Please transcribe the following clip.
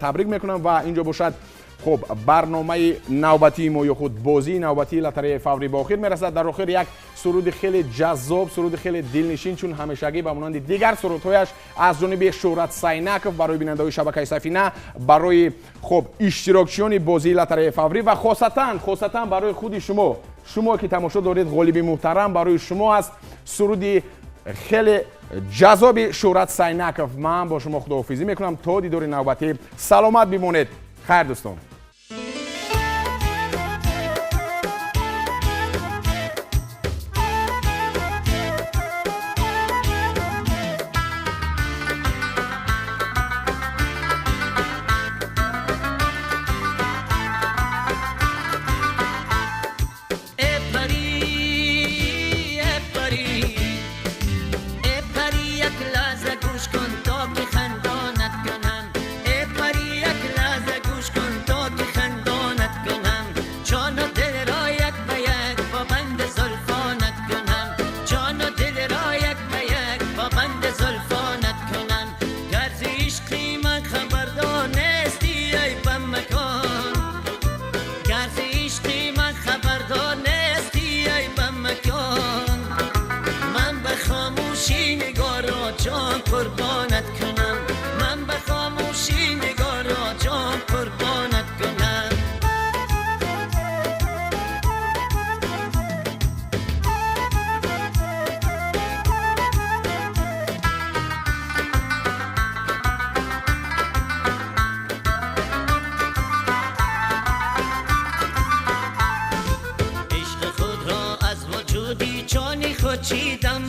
تبریک میکنم و اینجا باشد خب برنامه نوبتی ما یا خود بازی نوبتی لاتاری فوری به آخر میرسد. در آخر یک سرود خیلی جذاب، سرود خیلی دلنشین، چون همیشگی به مانند دیگر سرودهایش از جانب شهرت سینک برای بینندگان شبکه سفینه، برای خب اشتراکچیان بازی لاتاری فوری و خاصتا برای خود شما که تماشا دارید، غالب محترم، برای شما است سرودی خیلی جذاب شهرت سینکов. من با شما خداحافظی میکنم تا دیدار نوبتی. سلامت بمانید. خیر دوستان. قربانت کنم، من به خاموشی نگاه را جان قربانت کنم. عشق خود را از وجودی چانی خود چیدم،